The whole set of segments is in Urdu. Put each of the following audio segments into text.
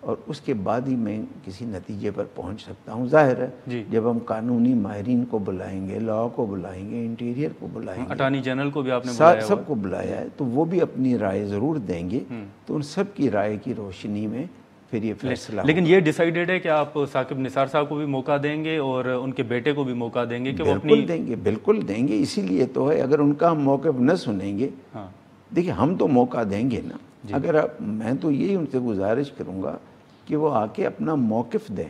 اور اس کے بعد ہی میں کسی نتیجے پر پہنچ سکتا ہوں. ظاہر ہے جب ہم قانونی ماہرین کو بلائیں گے, لا کو بلائیں گے, انٹیریئر کو بلائیں گے, اٹارنی جنرل کو بھی آپ نے بلایا, سب کو بلایا ہے, تو وہ بھی اپنی رائے ضرور دیں گے. تو ان سب کی رائے کی روشنی میں پھر یہ فیصلہ. لیکن یہ ڈیسائیڈڈ ہے کہ آپ ثاقب نثار صاحب کو بھی موقع دیں گے اور ان کے بیٹے کو بھی موقع دیں گے کہ وہ اپنی. بالکل دیں گے, بالکل دیں گے. اسی لیے تو ہے, اگر ان کا ہم موقف نہ سنیں گے, دیکھیں ہم تو موقع دیں گے نا. اگر میں تو یہی ان سے گزارش کروں گا کہ وہ آ کے اپنا موقف دیں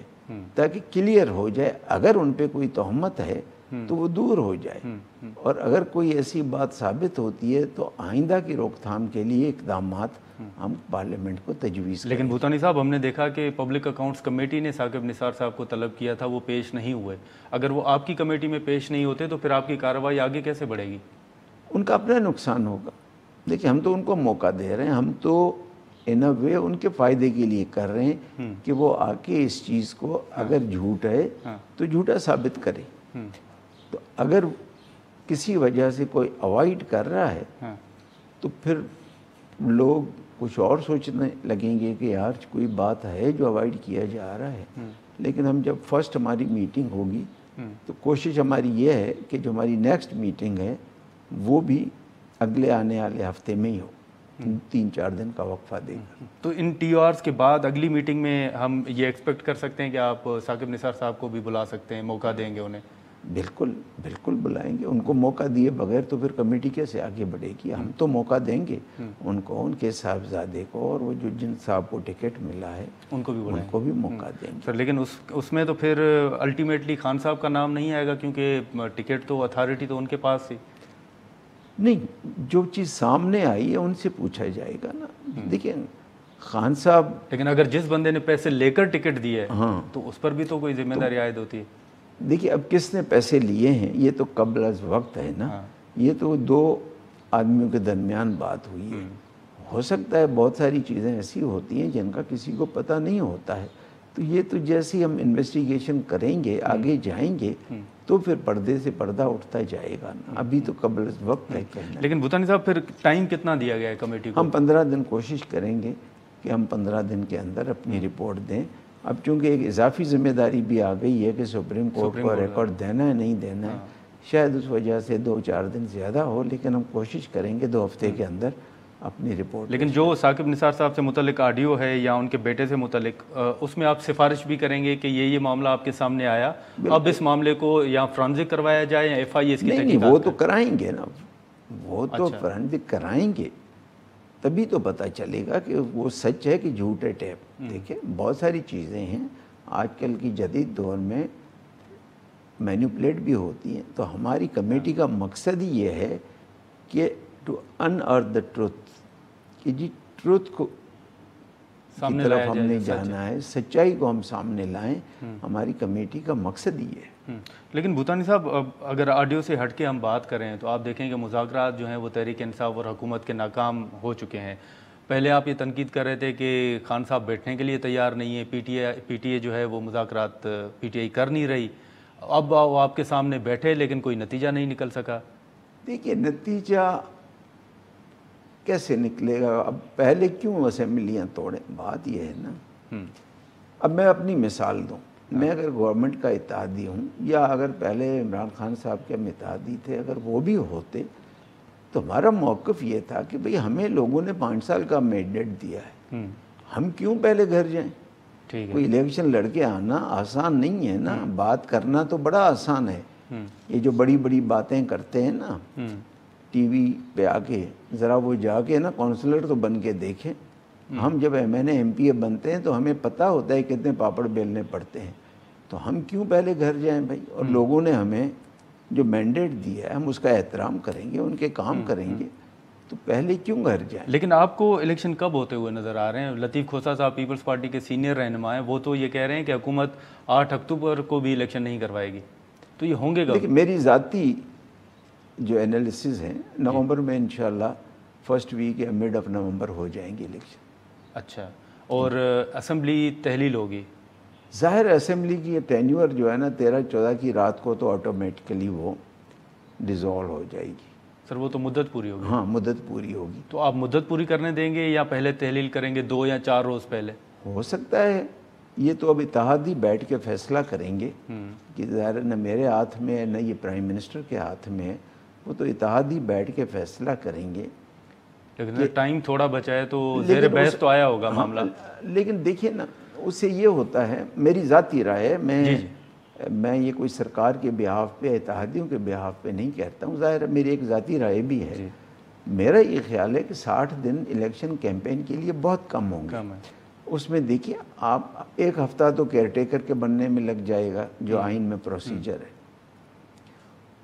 تاکہ کلیئر ہو جائے. اگر ان پہ کوئی تہمت ہے تو وہ دور ہو جائے, اور اگر کوئی ایسی بات ثابت ہوتی ہے تو آئندہ کی روک تھام کے لیے اقدامات ہم پارلیمنٹ کو تجویز کریں. لیکن بھوتانی صاحب, ہم نے دیکھا کہ پبلک اکاؤنٹس کمیٹی نے ثاقب نثار صاحب کو طلب کیا تھا, وہ پیش نہیں ہوئے. اگر وہ آپ کی کمیٹی میں پیش نہیں ہوتے تو پھر آپ کی کارروائی آگے کیسے بڑھے گی؟ ان کا اپنا نقصان ہوگا. دیکھیں ہم تو ان کو موقع دے رہے ہیں, ہم تو ان اے وے ان کے فائدے کے لیے کر رہے ہیں کہ وہ آ کے اس چیز کو, اگر جھوٹ ہے تو جھوٹا ثابت کرے. تو اگر کسی وجہ سے کوئی اوائڈ کر رہا ہے تو پھر لوگ کچھ اور سوچنے لگیں گے کہ یار کوئی بات ہے جو اوائڈ کیا جا رہا ہے. لیکن ہم جب فرسٹ ہماری میٹنگ ہوگی تو کوشش ہماری یہ ہے کہ جو ہماری نیکسٹ میٹنگ ہے وہ بھی اگلے آنے والے ہفتے میں ہی ہو, 3-4 دن کا وقفہ دے گا. تو ان ٹی آرز کے بعد اگلی میٹنگ میں ہم یہ ایکسپیکٹ کر سکتے ہیں کہ آپ ثاقب نثار صاحب کو بھی بلا سکتے ہیں, موقع دیں گے انہیں؟ بالکل بالکل بلائیں گے. ان کو موقع دیے بغیر تو پھر کمیٹی کیسے آگے بڑھے گی؟ ہم تو موقع دیں گے ان کو, ان کے صاحبزادے کو, اور وہ جو جن صاحب کو ٹکٹ ملا ہے ان کو بھی موقع دیں گے. سر لیکن اس میں تو پھر الٹیمیٹلی خان صاحب کا نام نہیں آئے گا, کیونکہ ٹکٹ تو اتھارٹی تو ان کے پاس تھی. نہیں, جو چیز سامنے آئی ہے ان سے پوچھا جائے گا نا. دیکھیں خان صاحب, لیکن اگر جس بندے نے پیسے لے کر ٹکٹ دیے تو اس پر بھی تو کوئی ذمہ داری عائد ہوتی ہے. دیکھیے اب کس نے پیسے لیے ہیں یہ تو قبل از وقت ہے نا. یہ تو 2 آدمیوں کے درمیان بات ہوئی ہے. ہو سکتا ہے بہت ساری چیزیں ایسی ہوتی ہیں جن کا کسی کو پتہ نہیں ہوتا ہے. تو یہ تو جیسے ہم انویسٹیگیشن کریں گے, آگے جائیں گے, تو پھر پردے سے پردہ اٹھتا جائے گا نا. ابھی تو قبل از وقت ہے کہنا. لیکن بھوتانی صاحب پھر ٹائم کتنا دیا گیا ہے کمیٹی کو؟ ہم 15 دن کوشش کریں گے کہ ہم 15 دن کے اندر اپنی رپورٹ دیں. اب چونکہ ایک اضافی ذمہ داری بھی آ گئی ہے کہ سپریم کورٹ کو ریکارڈ دینا ہے نہیں دینا ہے, شاید اس وجہ سے 2-4 دن زیادہ ہو, لیکن ہم کوشش کریں گے 2 ہفتے کے اندر اپنی رپورٹ. لیکن جو ثاقب نثار صاحب سے متعلق آڈیو ہے یا ان کے بیٹے سے متعلق, اس میں آپ سفارش بھی کریں گے کہ یہ معاملہ آپ کے سامنے آیا, اب اس معاملے کو یا فرانزک کروایا جائے یا ایف آئی ایس کی تحقیقات؟ نہیں, وہ تو کرائیں گے نا, وہ تو فرانزک کرائیں گے, تبھی تو پتہ چلے گا کہ وہ سچ ہے کہ جھوٹ ہے ٹیپ. دیکھیں بہت ساری چیزیں ہیں آج کل کی جدید دور میں مینیپولیٹ بھی ہوتی ہیں. تو ہماری کمیٹی کا مقصد ہی یہ ہے کہ ٹو انارتھ دا ٹروتھ, کہ جی ٹروتھ کو کی طرف ہم نے جانا ہے, سچائی کو ہم سامنے لائیں. ہماری کمیٹی کا مقصد ہی ہے. لیکن بھوتانی صاحب, اگر آڈیو سے ہٹ کے ہم بات کریں تو آپ دیکھیں کہ مذاکرات جو ہیں وہ تحریک انصاف اور حکومت کے ناکام ہو چکے ہیں. پہلے آپ یہ تنقید کر رہے تھے کہ خان صاحب بیٹھنے کے لیے تیار نہیں ہے, پی ٹی اے جو ہے وہ مذاکرات پی ٹی آئی کر نہیں رہی. اب وہ آپ کے سامنے بیٹھے لیکن کوئی نتیجہ نہیں نکل سکا. دیکھیے نتیجہ کیسے نکلے گا؟ اب پہلے کیوں اسمبلیاں توڑیں؟ بات یہ ہے نا. اب میں اپنی مثال دوں, میں اگر گورنمنٹ کا اتحادی ہوں, یا اگر پہلے عمران خان صاحب کے ہم اتحادی تھے, اگر وہ بھی ہوتے تو ہمارا موقف یہ تھا کہ بھئی ہمیں لوگوں نے 5 سال کا مینڈیٹ دیا ہے, ہم کیوں پہلے گھر جائیں؟ کوئی الیکشن لڑ کے آنا آسان نہیں ہے نا, بات کرنا تو بڑا آسان ہے. یہ جو بڑی بڑی باتیں کرتے ہیں نا ٹی وی پہ آ کے, ذرا وہ جا کے نا کونسلر تو بن کے دیکھیں. ہم جب ایم پی اے بنتے ہیں تو ہمیں پتہ ہوتا ہے کتنے پاپڑ بیلنے پڑتے ہیں. تو ہم کیوں پہلے گھر جائیں بھائی؟ اور لوگوں نے ہمیں جو مینڈیٹ دیا ہے ہم اس کا احترام کریں گے, ان کے کام کریں گے, تو پہلے کیوں گھر جائیں؟ لیکن آپ کو الیکشن کب ہوتے ہوئے نظر آ رہے ہیں؟ لطیف کھوسہ صاحب پیپلز پارٹی کے سینئر رہنما ہیں, وہ تو یہ کہہ رہے ہیں کہ حکومت 8 اکتوبر کو بھی الیکشن نہیں کروائے گی. تو یہ ہوں گے گا؟ لیکن میری ذاتی جو انالیسز ہیں, نومبر میں انشاءاللہ فرسٹ ویک یا مڈ آف نومبر ہو جائیں گے الیکشن. اچھا, اور اسمبلی تحلیل ہوگی؟ ظاہر اسمبلی کی ٹینیور جو ہے نا 13-14 کی رات کو تو آٹومیٹکلی وہ ڈیزالو ہو جائے گی. سر وہ تو مدت پوری ہوگی. ہاں مدت پوری ہوگی. تو آپ مدت پوری کرنے دیں گے یا پہلے تحلیل کریں گے 2 یا 4 روز پہلے؟ ہو سکتا ہے یہ تو اب اتحادی بیٹھ کے فیصلہ کریں گے کہ ظاہر نہ میرے ہاتھ میں ہے نہ یہ پرائم منسٹر کے ہاتھ میں ہے، وہ تو اتحادی بیٹھ کے فیصلہ کریں گے. لیکن ٹائم تھوڑا بچا ہے تو زیر بحث تو آیا ہوگا معاملہ. لیکن دیکھیے نا، اس سے یہ ہوتا ہے، میری ذاتی رائے ہے، میں یہ کوئی سرکار کے بیہاف پہ اتحادیوں کے بیہاف پہ نہیں کہتا ہوں، ظاہر ہے میری ایک ذاتی رائے بھی ہے. میرا یہ خیال ہے کہ 60 دن الیکشن کیمپین کے لیے بہت کم ہوں گے. اس میں دیکھیے آپ ایک ہفتہ تو کیئر ٹیکر کے بننے میں لگ جائے گا جو آئین میں پروسیجر ہے،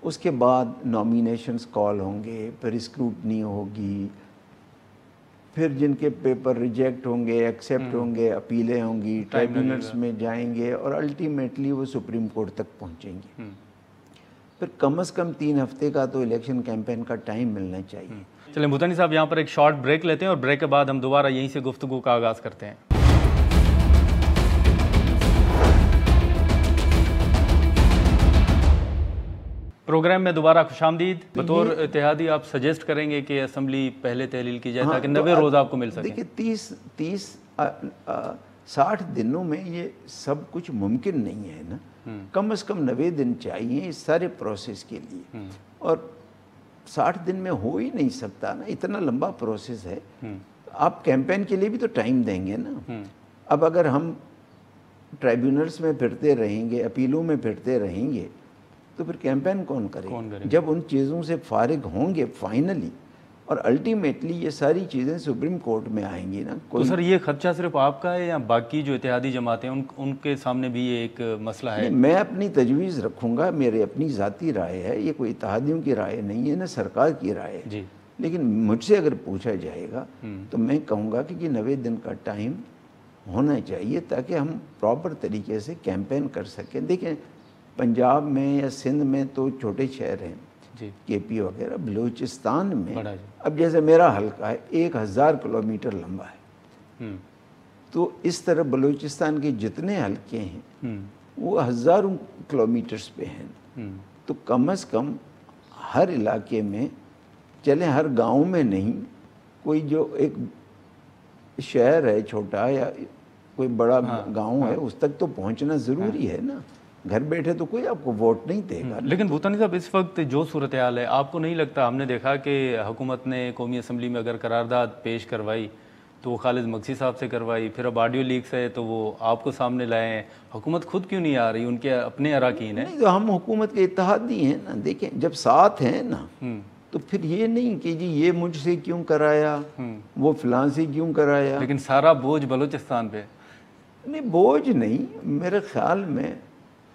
اس کے بعد نامینیشنز کال ہوں گے، پھر اسکروٹنی ہوگی، پھر جن کے پیپر ریجیکٹ ہوں گے ایکسیپٹ ہوں گے، اپیلیں ہوں گی، ٹرائبیونلز میں جائیں گے اور الٹیمیٹلی وہ سپریم کورٹ تک پہنچیں گے. پھر کم از کم 3 ہفتے کا تو الیکشن کیمپین کا ٹائم ملنا چاہیے. چلیں بھوتانی صاحب یہاں پر ایک شارٹ بریک لیتے ہیں اور بریک کے بعد ہم دوبارہ یہیں سے گفتگو کا آغاز کرتے ہیں. پروگرام میں دوبارہ خوش آمدید. بطور اتحادی آپ سجیسٹ کریں گے کہ اسمبلی پہلے تحلیل کی جائے تاکہ 90 روز آپ کو مل سکیں؟ دیکھیے 60 دنوں میں یہ سب کچھ ممکن نہیں ہے نا، کم از کم 90 دن چاہیے اس سارے پروسیس کے لیے، اور 60 دن میں ہو ہی نہیں سکتا نا، اتنا لمبا پروسیس ہے. آپ کیمپین کے لیے بھی تو ٹائم دیں گے نا. اب اگر ہم ٹرائبیونلز میں پھرتے رہیں گے، اپیلوں میں پھرتے رہیں گے تو پھر کیمپین کون کرے گا؟ جب ان چیزوں سے فارغ ہوں گے فائنلی اور الٹیمیٹلی یہ ساری چیزیں سپریم کورٹ میں آئیں گی نا. تو سر یہ خدشہ صرف آپ کا ہے یا باقی جو اتحادی جماعتیں ان کے سامنے بھی یہ ایک مسئلہ ہے؟ میں اپنی تجویز رکھوں گا، میرے اپنی ذاتی رائے ہے، یہ کوئی اتحادیوں کی رائے نہیں ہے نہ سرکار کی رائے ہے. لیکن مجھ سے اگر پوچھا جائے گا تو میں کہوں گا کہ یہ 90 دن کا ٹائم ہونا چاہیے تاکہ ہم پراپر طریقے سے کیمپین کر سکیں. دیکھیں پنجاب میں یا سندھ میں تو چھوٹے شہر ہیں، کے پی وغیرہ، بلوچستان میں اب جیسے میرا حلقہ ہے 1000 کلومیٹر لمبا ہے، تو اس طرح بلوچستان کے جتنے حلقے ہیں وہ ہزاروں کلومیٹرز پہ ہیں. تو کم از کم ہر علاقے میں چلیں، ہر گاؤں میں نہیں، کوئی جو ایک شہر ہے چھوٹا یا کوئی بڑا گاؤں ہے اس تک تو پہنچنا ضروری ہے نا. گھر بیٹھے تو کوئی آپ کو ووٹ نہیں دے گا. لیکن بھوتانی صاحب اس وقت جو صورتحال ہے آپ کو نہیں لگتا، ہم نے دیکھا کہ حکومت نے قومی اسمبلی میں اگر قرارداد پیش کروائی تو وہ خالد مگسی صاحب سے کروائی، پھر اب آڈیو لیکس ہے تو وہ آپ کو سامنے لائے ہیں، حکومت خود کیوں نہیں آ رہی؟ ان کے اپنے اراکین ہیں. نہیں تو ہم حکومت کے اتحادی ہیں نا. دیکھیں جب ساتھ ہیں نا تو پھر یہ نہیں کہ جی یہ مجھ سے کیوں کرایا، وہ فلاں سے کیوں کرایا. لیکن سارا بوجھ بلوچستان پہ نہیں، بوجھ نہیں، میرے خیال میں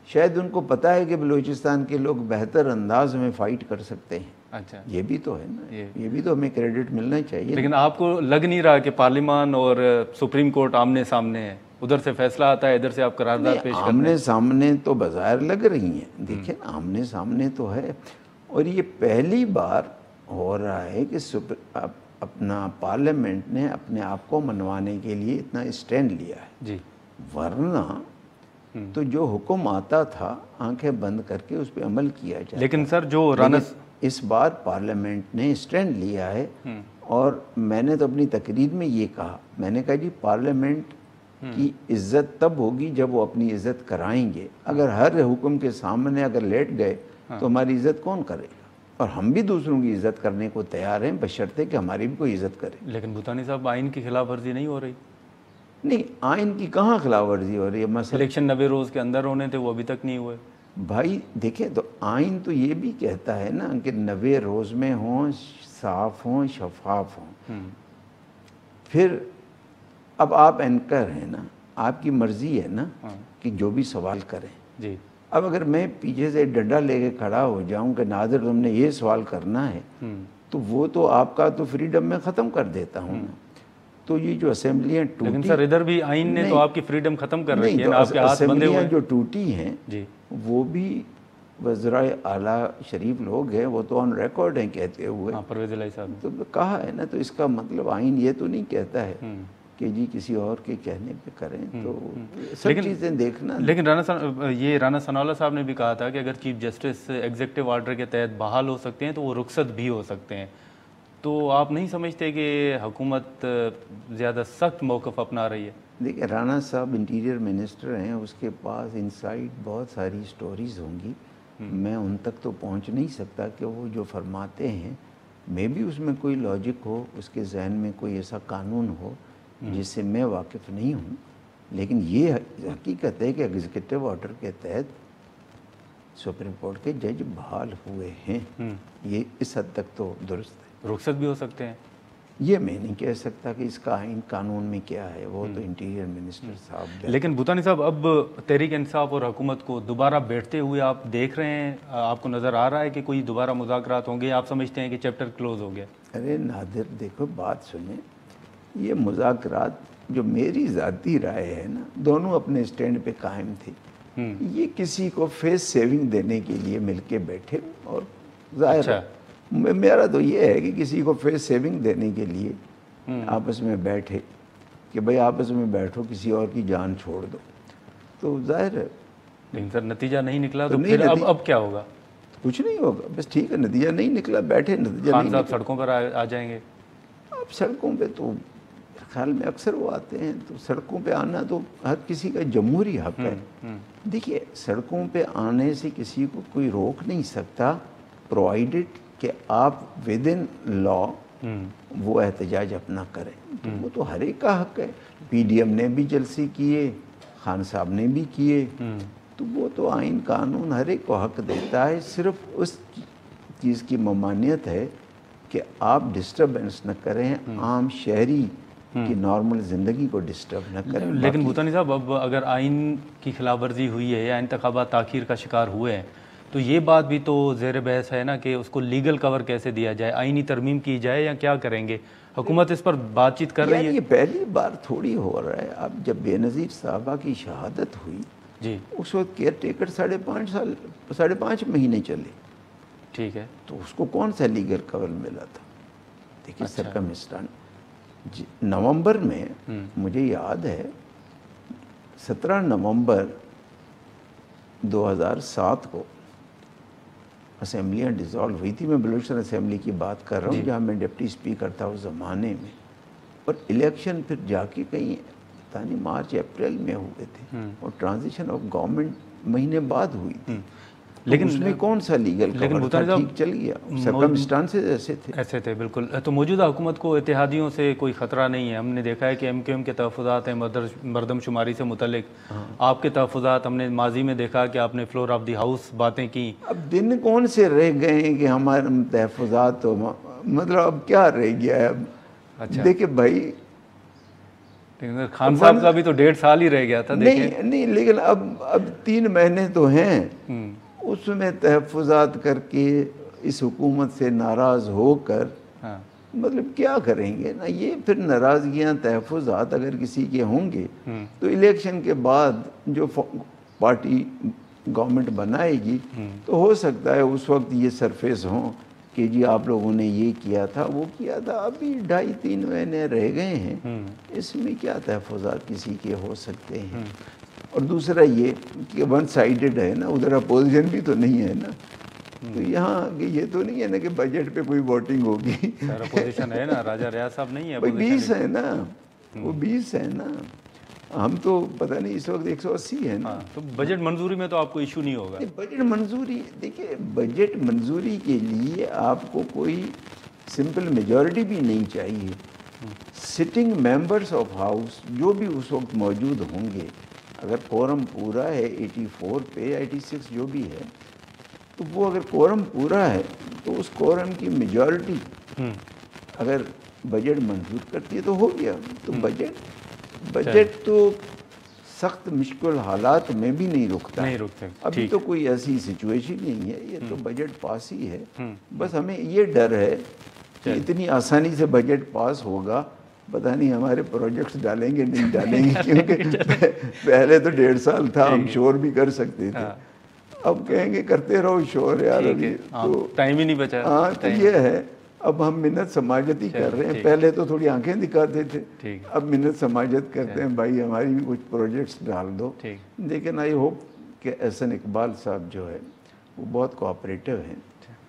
شاید ان کو پتہ ہے کہ بلوچستان کے لوگ بہتر انداز میں فائٹ کر سکتے ہیں. اچھا، یہ بھی تو ہے نا، یہ بھی تو ہمیں کریڈٹ ملنا چاہیے. لیکن آپ کو لگ نہیں رہا کہ پارلیمان اور سپریم کورٹ آمنے سامنے ہے، ادھر سے فیصلہ آتا ہے ادھر سے آپ قرارداد پیش کرتے ہیں؟ آمنے سامنے تو بظاہر لگ رہی ہیں، دیکھیں آمنے سامنے تو ہے، اور یہ پہلی بار ہو رہا ہے کہ اپنا پارلیمنٹ نے اپنے آپ کو منوانے کے لیے اتنا اسٹینڈ لیا ہے. ورنہ تو جو حکم آتا تھا آنکھیں بند کر کے اس پہ عمل کیا جائے. لیکن سر جو اس بار پارلیمنٹ نے اسٹینڈ لیا ہے، اور میں نے تو اپنی تقریر میں یہ کہا، میں نے کہا جی پارلیمنٹ کی عزت تب ہوگی جب وہ اپنی عزت کرائیں گے. اگر ہر حکم کے سامنے اگر لیٹ گئے تو ہماری عزت کون کرے گا؟ اور ہم بھی دوسروں کی عزت کرنے کو تیار ہیں بشرطے کہ ہماری بھی کوئی عزت کرے. لیکن بھوتانی صاحب آئین کی خلاف ورزی نہیں ہو رہی؟ نہیں، آئین کی کہاں خلاف ورزی ہو رہی ہے؟ مثلا الیکشن 90 روز کے اندر ہونے تھے، وہ ابھی تک نہیں ہوئے. بھائی دیکھیں تو آئین تو یہ بھی کہتا ہے نا کہ 90 روز میں ہوں، صاف ہوں، شفاف ہوں. پھر اب آپ اینکر ہیں نا، آپ کی مرضی ہے نا کہ جو بھی سوال کریں. جی، اب اگر میں پیچھے سے ڈنڈا لے کے کھڑا ہو جاؤں کہ ناظر تم نے یہ سوال کرنا ہے، تو وہ تو آپ کا تو فریڈم میں ختم کر دیتا ہوں نا. تو یہ جو اسمبلیاں ٹوٹی، لیکن سر ادھر بھی آئین نے تو آپ کی فریڈم ختم کر رکھی ہے نا، آپ کے ہاتھ بندھے ہوئے. جو ٹوٹی ہیں وہ بھی وزرائے اعلیٰ شریف لوگ ہیں، وہ تو آن ریکارڈ ہیں کہتے ہوئے. پرویز الہی صاحب تو کہا ہے نا، تو اس کا مطلب آئین یہ تو نہیں کہتا ہے کہ جی کسی اور کے کہنے پہ کریں. تو سب چیزیں دیکھنا. لیکن رانا ثناء اللہ صاحب نے بھی کہا تھا کہ اگر چیف جسٹس ایگزیکٹو آرڈر کے تحت بحال ہو سکتے ہیں تو وہ رخصت بھی ہو سکتے ہیں. تو آپ نہیں سمجھتے کہ حکومت زیادہ سخت موقف اپنا رہی ہے؟ دیکھیں رانا صاحب انٹیریئر منسٹر ہیں، اس کے پاس انسائٹ بہت ساری سٹوریز ہوں گی، میں ان تک تو پہنچ نہیں سکتا کہ وہ جو فرماتے ہیں میں بھی اس میں کوئی لاجک ہو، اس کے ذہن میں کوئی ایسا قانون ہو جس سے میں واقف نہیں ہوں، لیکن یہ حقیقت ہے کہ ایگزیکٹو آرڈر کے تحت سپریم کورٹ کے جج بحال ہوئے ہیں، یہ اس حد تک تو درست ہے۔ رخصت بھی ہو سکتے ہیں؟ یہ میں نہیں کہہ سکتا کہ اس کا آئین قانون میں کیا ہے، وہ تو انٹیریئر منسٹر صاحب۔ لیکن بھوتانی صاحب، اب تحریک انصاف اور حکومت کو دوبارہ بیٹھتے ہوئے آپ دیکھ رہے ہیں، آپ کو نظر آ رہا ہے کہ کوئی دوبارہ مذاکرات ہوں گے؟ آپ سمجھتے ہیں کہ چیپٹر کلوز ہو گیا؟ ارے نادر دیکھو بات سنیں، یہ مذاکرات جو میری ذاتی رائے ہے نا، دونوں اپنے سٹینڈ پہ قائم تھے، یہ کسی کو فیس سیونگ دینے کے لیے مل کے بیٹھے، اور ظاہر ہے میرا تو یہ ہے کہ کسی کو فیس سیونگ دینے کے لیے آپس میں بیٹھے کہ بھئی آپس میں بیٹھو، کسی اور کی جان چھوڑ دو، تو ظاہر ہے۔ لیکن سر نتیجہ نہیں نکلا تو پھر اب کیا ہوگا؟ کچھ نہیں ہوگا، بس ٹھیک ہے، نتیجہ نہیں نکلا، بیٹھے، نتیجہ خان صاحب سڑکوں پر آ جائیں گے؟ اب سڑکوں پہ تو خیال میں اکثر وہ آتے ہیں، تو سڑکوں پہ آنا تو ہر کسی کا جمہوری حق ہے۔ دیکھیے سڑکوں پہ آنے سے کسی کو کوئی روک نہیں سکتا، پرووائڈڈ کہ آپ ود ان لا وہ احتجاج اپنا کریں، تو وہ تو ہر ایک کا حق ہے۔ پی ڈی ایم نے بھی جلسے کیے، خان صاحب نے بھی کیے، تو وہ تو آئین قانون ہر ایک کو حق دیتا ہے، صرف اس چیز کی ممانعت ہے کہ آپ ڈسٹربنس نہ کریں، عام شہری کی نارمل زندگی کو ڈسٹرب نہ کریں۔ لیکن بھوتانی صاحب، اب اگر آئین کی خلاف ورزی ہوئی ہے یا انتخابات تاخیر کا شکار ہوئے ہیں، تو یہ بات بھی تو زیر بحث ہے نا کہ اس کو لیگل کور کیسے دیا جائے، آئینی ترمیم کی جائے یا کیا کریں گے؟ حکومت اس پر بات چیت کر رہی ہے؟ یہ پہلی بار تھوڑی ہو رہا ہے۔ اب جب بے نظیر صاحبہ کی شہادت ہوئی جی، اس وقت کیئر ٹیکر 5.5 مہینے چلے، ٹھیک ہے، تو اس کو کون سا لیگل کور ملا تھا؟ دیکھیے سرکمسٹان نومبر میں مجھے یاد ہے 17 نومبر 2007 کو اسمبلیاں ڈیزالو ہوئی تھی، میں بلوچستان اسمبلی کی بات کر رہا ہوں جہاں میں ڈپٹی اسپیکر تھا اس زمانے میں، اور الیکشن پھر جا کے کہیں پتہ نہیں مارچ اپریل میں ہوئے تھے، اور ٹرانزیشن آف گورنمنٹ مہینے بعد ہوئی تھی، لیکن اس میں کون سا لیگل کور تھا؟ ٹھیک چل گیا، سرکمسٹانسز ایسے تھے۔ بالکل۔ تو موجودہ حکومت کو اتحادیوں سے کوئی خطرہ نہیں ہے؟ ہم نے دیکھا ہے کہ ایم کیو ایم کے تحفظات ہیں مردم شماری سے متعلق، آپ کے تحفظات ہم نے ماضی میں دیکھا کہ آپ نے فلور آف دی ہاؤس باتیں کی۔ اب دن کون سے رہ گئے ہیں کہ ہمارے تحفظات تو مطلب اب کیا رہ گیا ہے؟ اب دیکھیں بھائی، خان صاحب کا بھی تو 1.5 سال ہی رہ گیا تھا۔ نہیں، لیکن اب 3 مہینے تو ہیں، اس میں تحفظات کر کے اس حکومت سے ناراض ہو کر مطلب کیا کریں گے نا؟ یہ پھر ناراضگیاں تحفظات اگر کسی کے ہوں گے تو الیکشن کے بعد جو پارٹی گورنمنٹ بنائے گی تو ہو سکتا ہے اس وقت یہ سرفیس ہوں کہ جی آپ لوگوں نے یہ کیا تھا، وہ کیا تھا۔ ابھی 2.5-3 مہینے رہ گئے ہیں، اس میں کیا تحفظات کسی کے ہو سکتے ہیں؟ اور دوسرا یہ کہ ون سائیڈڈ ہے نا، ادھر اپوزیشن بھی تو نہیں ہے نا، تو یہاں یہ تو نہیں ہے نا کہ بجٹ پہ کوئی ووٹنگ ہوگی۔ سر اپوزیشن ہے نا، راجہ ریاض صاحب نہیں ہے، 20 ہے نا، وہ 20 ہے نا، ہم تو پتہ نہیں اس وقت 180 ہے نا۔ تو بجٹ منظوری میں تو آپ کو ایشو نہیں ہوگا؟ بجٹ منظوری، دیکھیے بجٹ منظوری کے لیے آپ کو کوئی سمپل میجورٹی بھی نہیں چاہیے۔ سٹنگ ممبرز آف ہاؤس جو بھی اس وقت موجود ہوں گے، اگر کورم پورا ہے 84 پہ یا 86 جو بھی ہے، تو وہ اگر کورم پورا ہے تو اس کورم کی میجورٹی اگر بجٹ منظور کرتی ہے تو ہو گیا۔ تو بجٹ تو سخت مشکل حالات میں بھی نہیں رکتا، ابھی تو کوئی ایسی سچویشن نہیں ہے، یہ تو بجٹ پاس ہی ہے۔ بس ہمیں یہ ڈر ہے کہ اتنی آسانی سے بجٹ پاس ہوگا، پتہ نہیں ہمارے پروجیکٹس ڈالیں گے نہیں ڈالیں گے، کیونکہ پہلے تو 1.5 سال تھا، ہم شور بھی کر سکتے تھے، اب کہیں گے کرتے رہو شور یار، ابھی تو ٹائم ہی نہیں بچا۔ ہاں تو یہ ہے، اب ہم منت سماجت ہی کر رہے ہیں، پہلے تو تھوڑی آنکھیں دکھاتے تھے، اب منت سماجت کرتے ہیں، بھائی ہماری بھی کچھ پروجیکٹس ڈال دو۔ لیکن آئی ہوپ کہ احسن اقبال صاحب جو ہے وہ بہت کوآپریٹو ہیں،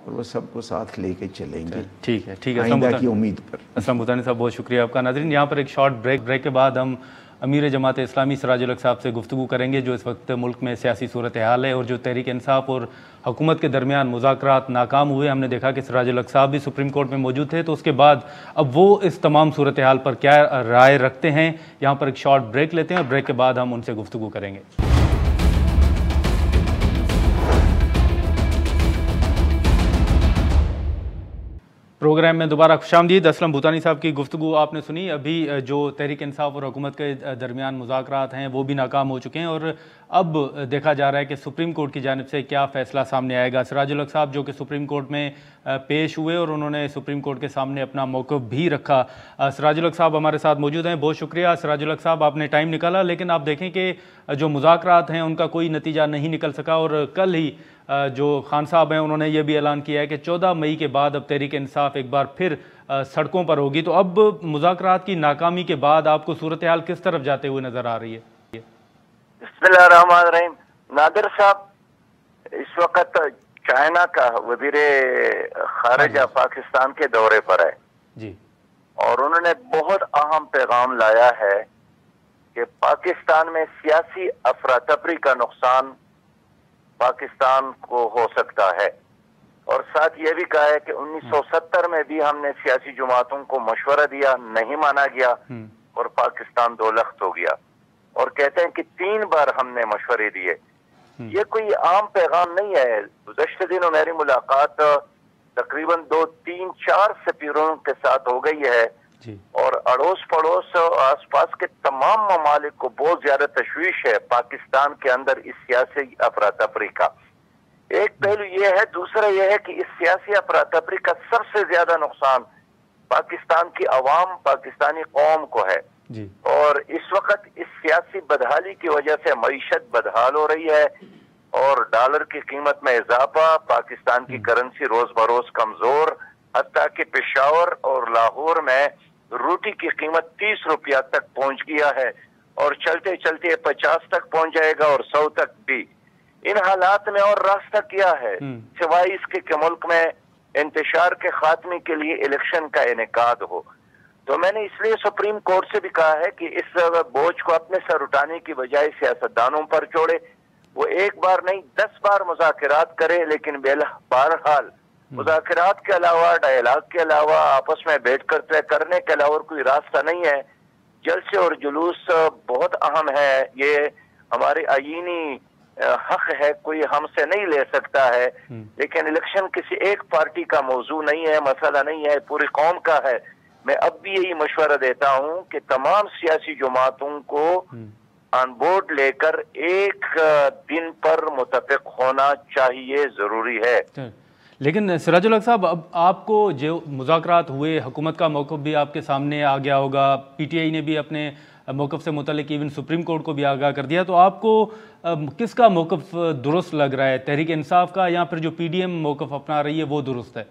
اور وہ سب کو ساتھ لے کے چلیں گے، ٹھیک ہے آئندہ کی امید پر۔ اسلم بھوتانی صاحب بہت شکریہ آپ کا۔ ناظرین یہاں پر ایک شارٹ بریک کے بعد ہم امیر جماعت اسلامی سراج الحق صاحب سے گفتگو کریں گے جو اس وقت ملک میں سیاسی صورتحال ہے اور جو تحریک انصاف اور حکومت کے درمیان مذاکرات ناکام ہوئے۔ ہم نے دیکھا کہ سراج الحق صاحب بھی سپریم کورٹ میں موجود تھے، تو اس کے بعد اب وہ اس تمام صورتحال پر کیا رائے رکھتے ہیں۔ یہاں پر ایک شارٹ بریک لیتے ہیں اور بریک کے بعد ہم ان سے گفتگو کریں گے۔ پروگرام میں دوبارہ خوش آمدید۔ اسلم بھوتانی صاحب کی گفتگو آپ نے سنی۔ ابھی جو تحریک انصاف اور حکومت کے درمیان مذاکرات ہیں وہ بھی ناکام ہو چکے ہیں، اور اب دیکھا جا رہا ہے کہ سپریم کورٹ کی جانب سے کیا فیصلہ سامنے آئے گا۔ سراج الحق صاحب جو کہ سپریم کورٹ میں پیش ہوئے اور انہوں نے سپریم کورٹ کے سامنے اپنا موقف بھی رکھا۔ سراج الحق صاحب ہمارے ساتھ موجود ہیں، بہت شکریہ سراج الحق صاحب، آپ نے ٹائم نکالا، لیکن آپ دیکھیں کہ جو مذاکرات ہیں ان کا کوئی نتیجہ نہیں نکل سکا، اور کل ہی جو خان صاحب ہیں انہوں نے یہ بھی اعلان کیا ہے کہ 14 مئی کے بعد اب تحریک انصاف ایک بار پھر سڑکوں پر ہوگی۔ تو اب مذاکرات کی ناکامی کے بعد آپ کو صورتحال کس طرف جاتے ہوئے نظر آ رہی ہے؟ بسم اللہ الرحمن الرحیم۔ نادر صاحب اس وقت چائنا کا وزیر خارجہ پاکستان کے دورے پر ہے جی، اور انہوں نے بہت اہم پیغام لایا ہے کہ پاکستان میں سیاسی افراتفری کا نقصان پاکستان کو ہو سکتا ہے، اور ساتھ یہ بھی کہا ہے کہ 1970 میں بھی ہم نے سیاسی جماعتوں کو مشورہ دیا، نہیں مانا گیا اور پاکستان دو لخت ہو گیا، اور کہتے ہیں کہ 3 بار ہم نے مشورے دیے۔ یہ کوئی عام پیغام نہیں ہے۔ گزشتہ دنوں میری ملاقات تقریباً 2 3 4 سفیروں کے ساتھ ہو گئی ہے، اور اڑوس پڑوس آس پاس کے تمام ممالک کو بہت زیادہ تشویش ہے پاکستان کے اندر اس سیاسی افراتفری کا۔ ایک پہلو یہ ہے، دوسرا یہ ہے کہ اس سیاسی افراتفری کا سب سے زیادہ نقصان پاکستان کی عوام، پاکستانی قوم کو ہے، اور اس وقت اس سیاسی بدحالی کی وجہ سے معیشت بدحال ہو رہی ہے، اور ڈالر کی قیمت میں اضافہ، پاکستان کی کرنسی روز بروز کمزور، حتیٰ کہ پشاور اور لاہور میں روٹی کی قیمت 30 روپیہ تک پہنچ گیا ہے، اور چلتے چلتے 50 تک پہنچ جائے گا، اور 100 تک بھی۔ ان حالات میں اور راستہ کیا ہے سوائے اس کے کہ ملک میں انتشار کے خاتمے کے لیے الیکشن کا انعقاد ہو؟ تو میں نے اس لیے سپریم کورٹ سے بھی کہا ہے کہ اس بوجھ کو اپنے سر اٹھانے کی بجائے سیاستدانوں پر چھوڑے، وہ ایک بار نہیں 10 بار مذاکرات کرے، لیکن بہرحال مذاکرات کے علاوہ، ڈائلاگ کے علاوہ، آپس میں بیٹھ کر طے کرنے کے علاوہ کوئی راستہ نہیں ہے۔ جلسے اور جلوس بہت اہم ہے، یہ ہمارے آئینی حق ہے، کوئی ہم سے نہیں لے سکتا ہے، لیکن الیکشن کسی ایک پارٹی کا موضوع نہیں ہے، مسئلہ نہیں ہے، پوری قوم کا ہے۔ میں اب بھی یہی مشورہ دیتا ہوں کہ تمام سیاسی جماعتوں کو آن بورڈ لے کر ایک دن پر متفق ہونا چاہیے، ضروری ہے۔ لیکن سراج الحق صاحب، اب آپ کو جو مذاکرات ہوئے، حکومت کا موقف بھی آپ کے سامنے آ گیا ہوگا، پی ٹی آئی نے بھی اپنے موقف سے متعلق ایون سپریم کورٹ کو بھی آگاہ کر دیا، تو آپ کو کس کا موقف درست لگ رہا ہے، تحریک انصاف کا یا پھر جو پی ڈی ایم موقف اپنا رہی ہے وہ درست ہے؟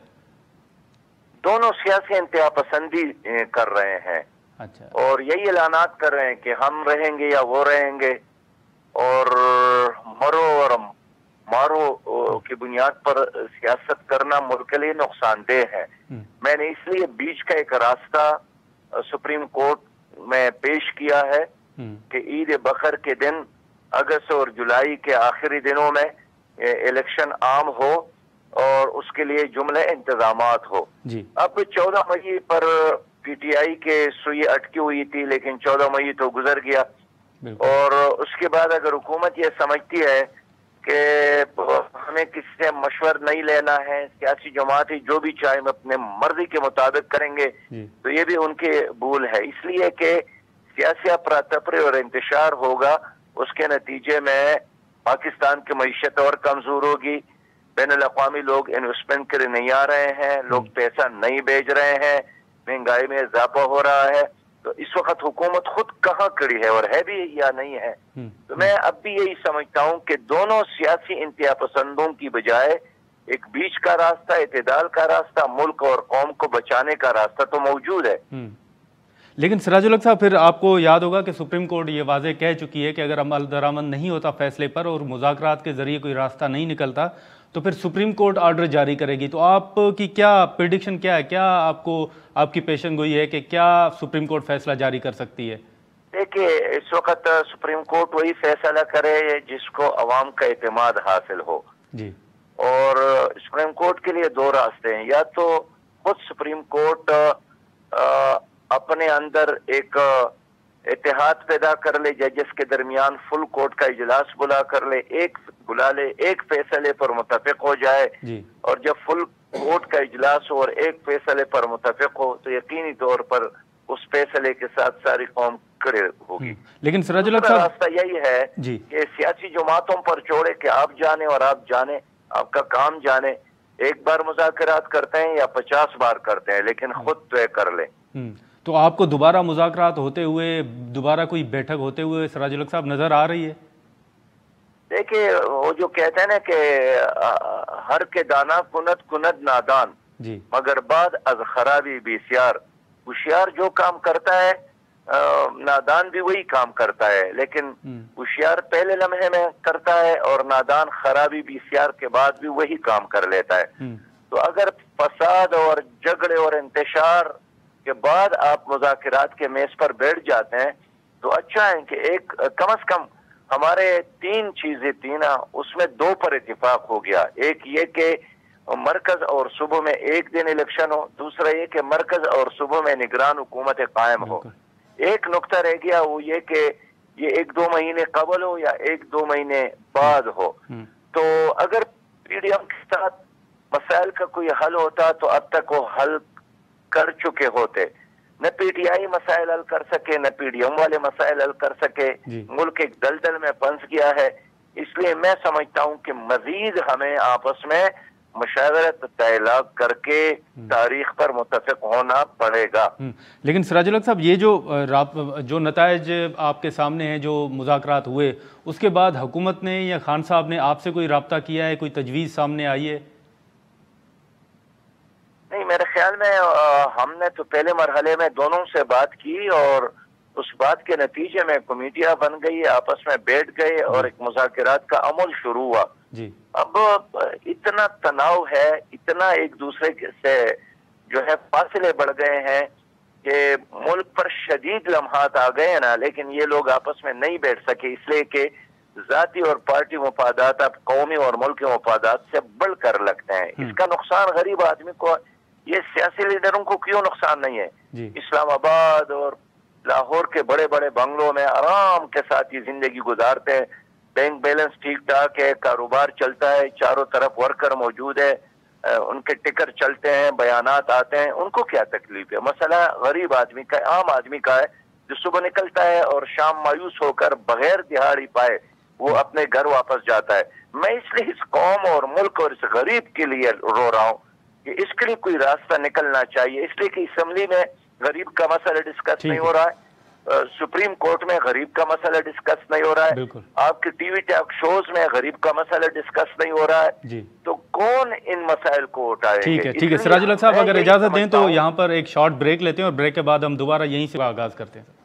دونوں سیاسی انتہا پسندی کر رہے ہیں، اچھا، اور یہی اعلانات کر رہے ہیں کہ ہم رہیں گے یا وہ رہیں گے، اور مرو اور مارو کی بنیاد پر سیاست کرنا ملک کے لیے نقصان دہ ہے۔ میں نے اس لیے بیچ کا ایک راستہ سپریم کورٹ میں پیش کیا ہے کہ عید بقر کے دن اگست اور جولائی کے آخری دنوں میں الیکشن عام ہو اور اس کے لیے جملہ انتظامات ہو۔ اب 14 مئی پر پی ٹی آئی کے سوئی اٹکی ہوئی تھی، لیکن 14 مئی تو گزر گیا، اور اس کے بعد اگر حکومت یہ سمجھتی ہے کہ ہمیں کسی سے مشور نہیں لینا ہے، سیاسی جماعتیں جو بھی چاہے اپنے مرضی کے مطابق کریں گے، تو یہ بھی ان کے بھول ہے۔ اس لیے کہ سیاسی افراتفری اور انتشار ہوگا، اس کے نتیجے میں پاکستان کی معیشت اور کمزور ہوگی، بین الاقوامی لوگ انویسٹمنٹ کے لیے نہیں آ رہے ہیں، لوگ پیسہ نہیں بھیج رہے ہیں، مہنگائی میں اضافہ ہو رہا ہے، تو اس وقت حکومت خود کہاں کھڑی ہے، اور ہے بھی یا نہیں ہے؟ تو میں اب بھی یہی سمجھتا ہوں کہ دونوں سیاسی انتہا پسندوں کی بجائے ایک بیچ کا راستہ، اعتدال کا راستہ، ملک اور قوم کو بچانے کا راستہ تو موجود ہے۔ لیکن سراج الحق صاحب، پھر آپ کو یاد ہوگا کہ سپریم کورٹ یہ واضح کہہ چکی ہے کہ اگر عمل درآمد نہیں ہوتا فیصلے پر اور مذاکرات کے ذریعے کوئی راستہ نہیں نکلتا تو پھر سپریم کورٹ آرڈر جاری کرے گی، تو آپ کی کیا پریڈکشن کیا ہے، کیا آپ کی پیشن گوئی ہے کہ کیا سپریم کورٹ فیصلہ جاری کر سکتی ہے؟ دیکھیے اس وقت سپریم کورٹ وہی فیصلہ کرے جس کو عوام کا اعتماد حاصل ہو جی، اور سپریم کورٹ کے لیے دو راستے ہیں، یا تو خود سپریم کورٹ اپنے اندر ایک اتحاد پیدا کر لے، ججز کے درمیان فل کورٹ کا اجلاس بلا لے، ایک فیصلے پر متفق ہو جائے، اور جب فل کورٹ کا اجلاس ہو اور ایک فیصلے پر متفق ہو تو یقینی طور پر اس فیصلے کے ساتھ ساری قوم کھڑے ہوگی۔ لیکن سراج الحق صاحب، راستہ یہی ہے کہ سیاسی جماعتوں پر چھوڑے کہ آپ جانے اور آپ جانے، آپ کا کام جانے، ایک بار مذاکرات کرتے ہیں یا 50 بار کرتے ہیں، لیکن خود طے کر لیں۔ تو آپ کو دوبارہ مذاکرات ہوتے ہوئے، دوبارہ کوئی بیٹھک ہوتے ہوئے سراج الحق صاحب نظر آ رہی ہے؟ دیکھیں وہ جو کہتے ہیں نا کہ ہر کے دانا کند نادان، مگر بعد از خرابی بیسیار، ہوشیار جو کام کرتا ہے نادان بھی وہی کام کرتا ہے، لیکن ہوشیار پہلے لمحے میں کرتا ہے اور نادان خرابی بیسیار کے بعد بھی وہی کام کر لیتا ہے۔ تو اگر فساد اور جھگڑے اور انتشار کے بعد آپ مذاکرات کے میز پر بیٹھ جاتے ہیں تو اچھا ہے کہ ایک کم از کم ہمارے 3 چیزیں تھیں نا، اس میں 2 پر اتفاق ہو گیا۔ ایک یہ کہ مرکز اور صوبوں میں ایک دن الیکشن ہو، دوسرا یہ کہ مرکز اور صوبوں میں نگران حکومت قائم ہو۔ ایک نقطہ رہ گیا، وہ یہ کہ یہ 1-2 مہینے قبل ہو یا 1-2 مہینے بعد ہو۔ تو اگر پی ڈی ایم کے ساتھ مسائل کا کوئی حل ہوتا تو اب تک وہ حل کر چکے ہوتے۔ نہ پی ٹی آئی مسائل حل کر سکے، نہ پی ڈی ایم والے مسائل حل کر سکے، ملک ایک دلدل میں پھنس گیا ہے۔ اس لیے میں سمجھتا ہوں کہ مزید ہمیں آپس میں مشاورت طے کر کے تاریخ پر متفق ہونا پڑے گا۔ لیکن سراج الحق صاحب، یہ جو نتائج آپ کے سامنے ہیں، جو مذاکرات ہوئے، اس کے بعد حکومت نے یا خان صاحب نے آپ سے کوئی رابطہ کیا ہے، کوئی تجویز سامنے آئی ہے؟ نہیں، میرے خیال میں ہم نے تو پہلے مرحلے میں دونوں سے بات کی اور اس بات کے نتیجے میں کمیٹیاں بن گئی، آپس میں بیٹھ گئے اور ایک مذاکرات کا عمل شروع ہوا۔ اب اتنا تناؤ ہے، اتنا ایک دوسرے سے جو ہے فاصلے بڑھ گئے ہیں کہ ملک پر شدید لمحات آ گئے ہیں نا، لیکن یہ لوگ آپس میں نہیں بیٹھ سکے، اس لیے کہ ذاتی اور پارٹی مفادات اب قومی اور ملکی مفادات سے بڑھ کر لگتے ہیں۔ اس کا نقصان غریب آدمی کو، یہ سیاسی لیڈروں کو کیوں نقصان نہیں ہے؟ اسلام آباد اور لاہور کے بڑے بڑے بنگلوں میں آرام کے ساتھ یہ زندگی گزارتے ہیں، بینک بیلنس ٹھیک ٹھاک ہے، کاروبار چلتا ہے، چاروں طرف ورکر موجود ہے، ان کے ٹکر چلتے ہیں، بیانات آتے ہیں، ان کو کیا تکلیف ہے؟ مسئلہ غریب آدمی کا ہے، عام آدمی کا ہے، جو صبح نکلتا ہے اور شام مایوس ہو کر بغیر دہاڑی پائے وہ اپنے گھر واپس جاتا ہے۔ میں اس لیے اس قوم اور ملک اور اس غریب کے لیے رو رہا ہوں کہ اس کے لیے کوئی راستہ نکلنا چاہیے، اس لیے کہ اسمبلی میں غریب کا مسئلہ ڈسکس نہیں ہو رہا ہے، سپریم کورٹ میں غریب کا مسئلہ ڈسکس نہیں ہو رہا ہے، آپ کے ٹی وی ٹاک شوز میں غریب کا مسئلہ ڈسکس نہیں ہو رہا ہے، تو کون ان مسائل کو اٹھائے گا؟ ٹھیک ہے سراج الحق صاحب، اگر اجازت دیں تو یہاں پر ایک شارٹ بریک لیتے ہیں اور بریک کے بعد ہم دوبارہ یہیں سے آغاز کرتے ہیں۔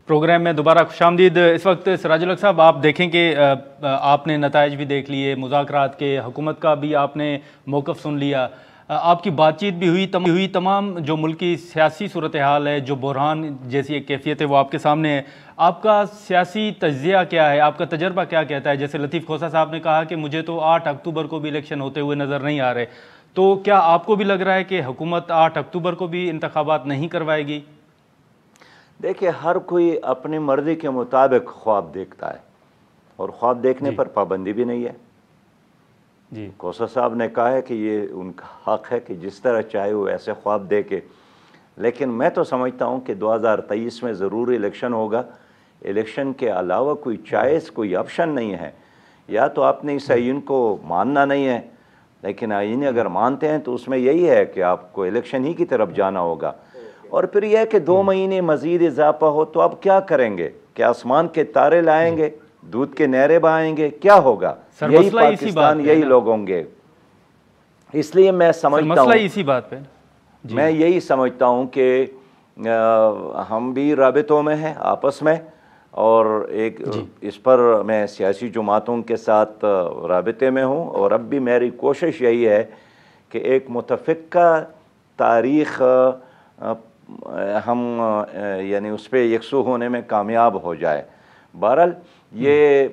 پروگرام میں دوبارہ خوش آمدید۔ اس وقت سراج الحق صاحب، آپ دیکھیں کہ آپ نے نتائج بھی دیکھ لیے مذاکرات کے، حکومت کا بھی آپ نے موقف سن لیا، آپ کی بات چیت بھی ہوئی، تمام جو ملکی سیاسی صورتحال ہے، جو بحران جیسی ایک کیفیت ہے وہ آپ کے سامنے ہے۔ آپ کا سیاسی تجزیہ کیا ہے؟ آپ کا تجربہ کیا کہتا ہے؟ جیسے لطیف کھوسہ صاحب نے کہا کہ مجھے تو 8 اکتوبر کو بھی الیکشن ہوتے ہوئے نظر نہیں آ رہے، تو کیا آپ کو بھی لگ رہا ہے کہ حکومت 8 اکتوبر کو بھی انتخابات نہیں کروائے گی؟ دیکھیں، ہر کوئی اپنی مرضی کے مطابق خواب دیکھتا ہے اور خواب دیکھنے پر پابندی بھی نہیں ہے۔ کوسہ صاحب نے کہا ہے کہ یہ ان کا حق ہے کہ جس طرح چاہے وہ ایسے خواب دیکھے، لیکن میں تو سمجھتا ہوں کہ 2023 میں ضرور الیکشن ہوگا۔ الیکشن کے علاوہ کوئی چوائس، کوئی آپشن نہیں ہے۔ یا تو آپ نے اس آئین کو ماننا نہیں ہے، لیکن آئین اگر مانتے ہیں تو اس میں یہی ہے کہ آپ کو الیکشن ہی کی طرف جانا ہوگا، اور پھر یہ ہے کہ 2 مہینے مزید اضافہ ہو تو اب کیا کریں گے؟ کیا آسمان کے تارے لائیں گے؟ دودھ کے نہریں بہائیں گے؟ کیا ہوگا؟ یہی پاکستان، یہی لوگ ہوں گے۔ اس لیے میں سمجھتا ہوں، اسی بات پہ میں یہی سمجھتا ہوں کہ ہم بھی رابطوں میں ہیں آپس میں، اور ایک اس پر میں سیاسی جماعتوں کے ساتھ رابطے میں ہوں، اور اب بھی میری کوشش یہی ہے کہ ایک متفقہ تاریخ ہم یعنی اس پہ یکسو ہونے میں کامیاب ہو جائے۔ بہرحال یہ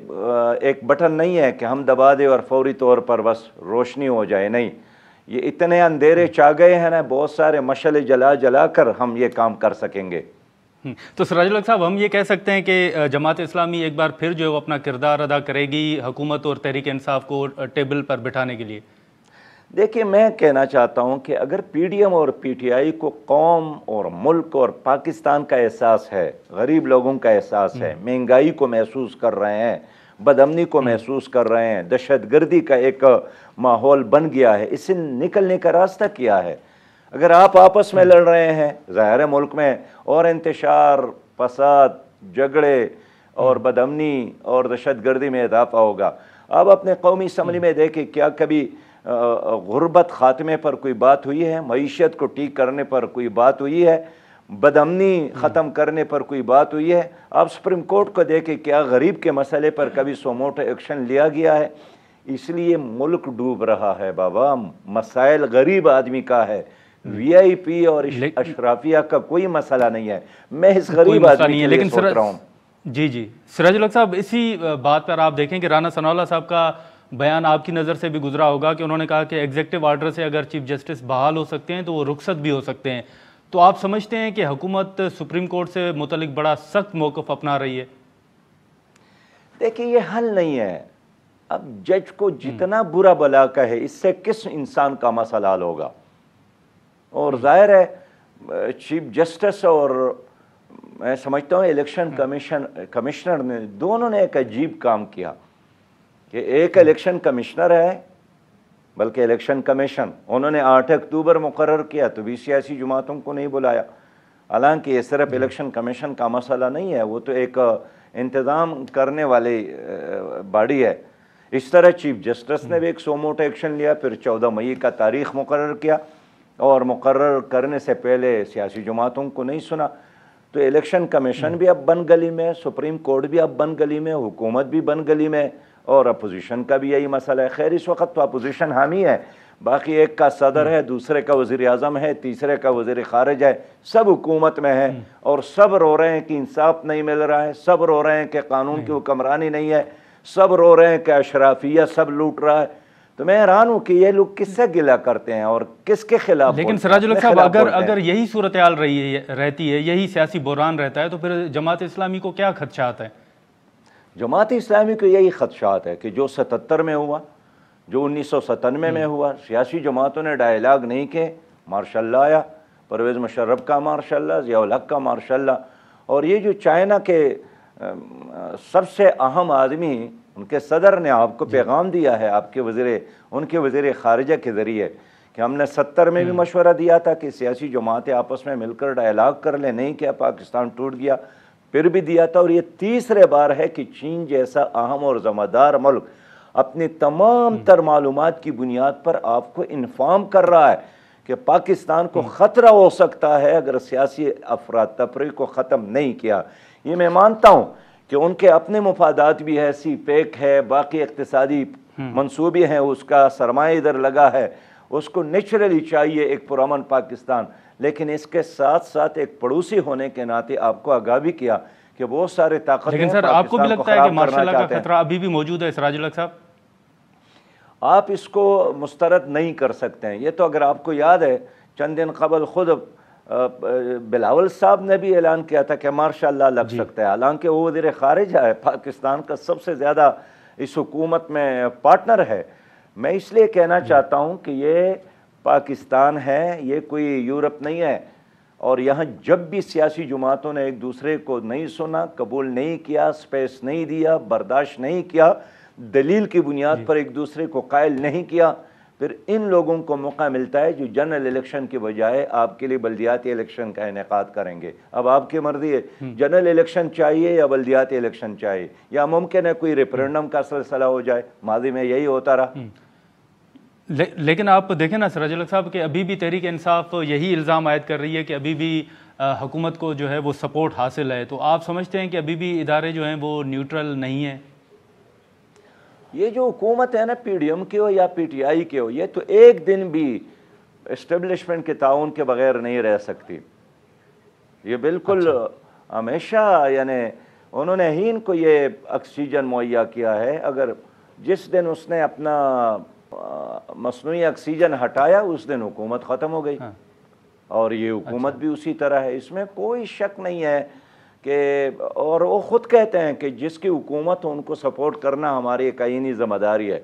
ایک بٹن نہیں ہے کہ ہم دبا دیں اور فوری طور پر بس روشنی ہو جائے، نہیں، یہ اتنے اندھیرے چاہ گئے ہیں نا، بہت سارے مشعلے جلا جلا کر ہم یہ کام کر سکیں گے۔ تو سراج الحق صاحب، ہم یہ کہہ سکتے ہیں کہ جماعت اسلامی ایک بار پھر جو ہے وہ اپنا کردار ادا کرے گی حکومت اور تحریک انصاف کو ٹیبل پر بٹھانے کے لیے؟ دیکھیے، میں کہنا چاہتا ہوں کہ اگر پی ڈی ایم اور پی ٹی آئی کو قوم اور ملک اور پاکستان کا احساس ہے، غریب لوگوں کا احساس ہے، مہنگائی کو محسوس کر رہے ہیں، بد امنی کو محسوس کر رہے ہیں، دہشت گردی کا ایک ماحول بن گیا ہے، اس سے نکلنے کا راستہ کیا ہے؟ اگر آپ آپس میں لڑ رہے ہیں، ظاہر ہے ملک میں اور انتشار، فساد، جھگڑے اور بد امنی اور دہشت گردی میں اضافہ ہوگا۔ آپ اپنے قومی اسمبلی میں دیکھیں، کیا کبھی غربت خاتمے پر کوئی بات ہوئی ہے؟ معیشت کو ٹھیک کرنے پر کوئی بات ہوئی ہے؟ بد امنی ختم کرنے پر کوئی بات ہوئی ہے؟ آپ سپریم کورٹ کو دیکھیں، کیا غریب کے مسئلے پر کبھی سو موٹو ایکشن لیا گیا ہے؟ اس لیے ملک ڈوب رہا ہے بابا، مسائل غریب آدمی کا ہے، وی آئی پی اور اشرافیہ کا کوئی مسئلہ نہیں ہے۔ میں اس غریب آدمی کے لیے سوچ رہا ہوں۔ جی سراج الحق صاحب، اسی بات پر آپ دیکھیں کہ رانا ثناء اللہ صاحب کا بیان آپ کی نظر سے بھی گزرا ہوگا کہ انہوں نے کہا کہ ایگزیکٹو آرڈر سے اگر چیف جسٹس بحال ہو سکتے ہیں تو وہ رخصت بھی ہو سکتے ہیں۔ تو آپ سمجھتے ہیں کہ حکومت سپریم کورٹ سے متعلق بڑا سخت موقف اپنا رہی ہے؟ دیکھیں، یہ حل نہیں ہے۔ اب جج کو جتنا برا بلا کہے، اس سے کس انسان کا مسئلہ حل ہوگا؟ اور ظاہر ہے چیف جسٹس اور میں سمجھتا ہوں الیکشن کمشنر نے، دونوں نے ایک عجیب کام کیا کہ ایک الیکشن کمشنر ہے، بلکہ الیکشن کمیشن، انہوں نے 8 اکتوبر مقرر کیا تو بھی سیاسی جماعتوں کو نہیں بلایا، حالانکہ یہ صرف الیکشن کمیشن کا مسئلہ نہیں ہے، وہ تو ایک انتظام کرنے والی باڈی ہے۔ اس طرح چیف جسٹس نے بھی ایک سو موٹو ایکشن لیا، پھر 14 مئی کا تاریخ مقرر کیا، اور مقرر کرنے سے پہلے سیاسی جماعتوں کو نہیں سنا۔ تو الیکشن کمیشن بھی اب بن گلی میں، سپریم کورٹ بھی اب بن گلی میں، حکومت بھی بن گلی میں، اور اپوزیشن کا بھی یہی مسئلہ ہے۔ خیر، اس وقت تو اپوزیشن حامی ہے، باقی ایک کا صدر ہے، دوسرے کا وزیر اعظم ہے، تیسرے کا وزیر خارجہ ہے، سب حکومت میں ہے، اور سب رو رہے ہیں کہ انصاف نہیں مل رہا ہے، سب رو رہے ہیں کہ قانون کی حکمرانی نہیں ہے، سب رو رہے ہیں کہ اشرافیہ سب لوٹ رہا ہے۔ تو میں حیران ہوں کہ یہ لوگ کس سے گلہ کرتے ہیں اور کس کے خلاف؟ لیکن سراج الحق صاحب، اگر یہی صورتحال رہتی ہے، یہی سیاسی بحران رہتا ہے، تو پھر جماعت اسلامی کو کیا خدشات ہیں؟ جماعت اسلامی کو یہی خدشات ہے کہ جو 77 میں ہوا، جو 1997 میں ہوا، سیاسی جماعتوں نے ڈائیلاگ نہیں کہ ماشاء اللہ آیا، پرویز مشرف کا ماشاء اللہ، ضیاء الحق کا ماشاء اللہ، اور یہ جو چائنا کے سب سے اہم آدمی، ان کے صدر نے آپ کو پیغام دیا ہے، آپ کے ان کے وزیر خارجہ کے ذریعے، کہ ہم نے 70 میں بھی مشورہ دیا تھا کہ سیاسی جماعتیں آپس میں مل کر ڈائیلاگ کر لیں، نہیں کیا، پاکستان ٹوٹ گیا، پھر بھی دیا تھا۔ اور یہ تیسرے بار ہے کہ چین جیسا اہم اور ذمہ دار ملک اپنی تمام تر معلومات کی بنیاد پر آپ کو انفارم کر رہا ہے کہ پاکستان کو خطرہ ہو سکتا ہے اگر سیاسی افراتفری کو ختم نہیں کیا۔ یہ میں مانتا ہوں کہ ان کے اپنے مفادات بھی ہے، سی پیک ہے، باقی اقتصادی منصوبے ہیں، اس کا سرمایہ ادھر لگا ہے، اس کو نیچرلی چاہیے ایک پرامن پاکستان، لیکن اس کے ساتھ ساتھ ایک پڑوسی ہونے کے ناطے آپ کو آگاہ بھی کیا کہ بہت سارے طاقتیں، لیکن سر آپ کو بھی لگتا ہے کہ ماشاء اللہ کا خطرہ ابھی بھی موجود ہے سراج الحق صاحب؟ آپ اس کو مسترد نہیں کر سکتے ہیں۔ یہ تو اگر آپ کو یاد ہے، چند دن قبل خود بلاول صاحب نے بھی اعلان کیا تھا کہ ماشاء اللہ لگ سکتا ہے، حالانکہ وہ وزیر خارجہ ہے، پاکستان کا سب سے زیادہ اس حکومت میں پارٹنر ہے۔ میں اس لیے کہنا چاہتا ہوں کہ یہ پاکستان ہے، یہ کوئی یورپ نہیں ہے، اور یہاں جب بھی سیاسی جماعتوں نے ایک دوسرے کو نہیں سنا، قبول نہیں کیا، سپیس نہیں دیا، برداشت نہیں کیا، دلیل کی بنیاد پر ایک دوسرے کو قائل نہیں کیا، پھر ان لوگوں کو موقع ملتا ہے جو جنرل الیکشن کے بجائے آپ کے لیے بلدیاتی الیکشن کا انعقاد کریں گے۔ اب آپ کی مرضی ہے، جنرل الیکشن چاہیے یا بلدیاتی الیکشن چاہیے، یا ممکن ہے کوئی ریفرینڈم کا سلسلہ ہو جائے، ماضی میں یہی ہوتا رہا۔ لیکن آپ دیکھیں نا سراج الحق صاحب کہ ابھی بھی تحریک انصاف یہی الزام عائد کر رہی ہے کہ ابھی بھی حکومت کو جو ہے وہ سپورٹ حاصل ہے، تو آپ سمجھتے ہیں کہ ابھی بھی ادارے جو ہیں وہ نیوٹرل نہیں ہیں؟ یہ جو حکومت ہے نا، پی ڈی ایم کی ہو یا پی ٹی آئی کی ہو، یہ تو ایک دن بھی اسٹیبلشمنٹ کے تعاون کے بغیر نہیں رہ سکتی. یہ بالکل ہمیشہ یعنی انہوں نے ہی ان کو یہ آکسیجن مہیا کیا ہے. اگر جس دن اس نے اپنا مصنوعی آکسیجن ہٹایا اس دن حکومت ختم ہو گئی. اور یہ حکومت بھی اسی طرح ہے، اس میں کوئی شک نہیں ہے کہ، اور وہ خود کہتے ہیں کہ جس کی حکومت ہو ان کو سپورٹ کرنا ہماری ایک آئینی ذمہ داری ہے.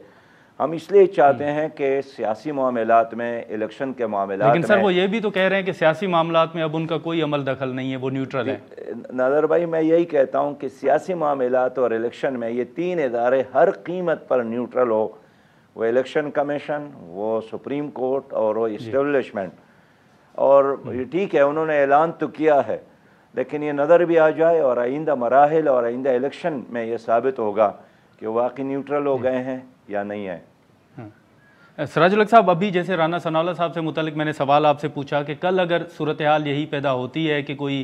ہم اس لیے چاہتے ہیں کہ سیاسی معاملات میں، الیکشن کے معاملات میں، لیکن سر وہ یہ بھی تو کہہ رہے ہیں کہ سیاسی معاملات میں اب ان کا کوئی عمل دخل نہیں ہے، وہ نیوٹرل ہے. نادر بھائی میں یہی کہتا ہوں کہ سیاسی معاملات اور الیکشن میں یہ تین ادارے ہر قیمت پر نیوٹرل ہو. وہ الیکشن کمیشن، وہ سپریم کورٹ اور وہ اسٹیبلشمنٹ. اور یہ ٹھیک ہے انہوں نے اعلان تو کیا ہے، لیکن یہ نظر بھی آ جائے اور آئندہ مراحل اور آئندہ الیکشن میں یہ ثابت ہوگا کہ واقعی نیوٹرل ہو گئے ہیں یا نہیں ہیں. سراج الحق صاحب، ابھی جیسے رانا ثناءاللہ صاحب سے متعلق میں نے سوال آپ سے پوچھا کہ کل اگر صورتحال یہی پیدا ہوتی ہے کہ کوئی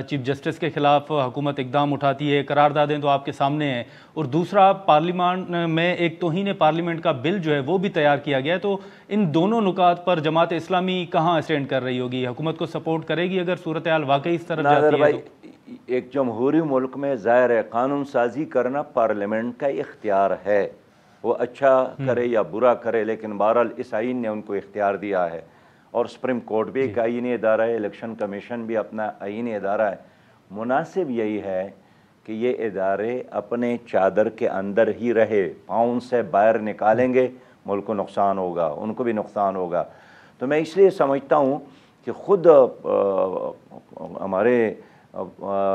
چیف جسٹس کے خلاف حکومت اقدام اٹھاتی ہے، قراردادیں تو آپ کے سامنے ہیں، اور دوسرا پارلیمان میں ایک توہین پارلیمنٹ کا بل جو ہے وہ بھی تیار کیا گیا ہے، تو ان دونوں نکات پر جماعت اسلامی کہاں اسٹینڈ کر رہی ہوگی؟ حکومت کو سپورٹ کرے گی اگر صورتحال واقعی اس طرف جاتی ہے؟ ایک جمہوری ملک میں ظاہر ہے قانون سازی کرنا پارلیمنٹ کا اختیار ہے، وہ اچھا کرے یا برا کرے، لیکن بہرحال اس آئین نے ان کو اختیار دیا ہے. اور سپریم کورٹ بھی ایک آئینی ادارہ ہے، الیکشن کمیشن بھی اپنا آئینی ادارہ ہے. مناسب یہی ہے کہ یہ ادارے اپنے چادر کے اندر ہی رہے. پاؤں سے باہر نکالیں گے ملک کو نقصان ہوگا، ان کو بھی نقصان ہوگا. تو میں اس لیے سمجھتا ہوں کہ خود ہمارے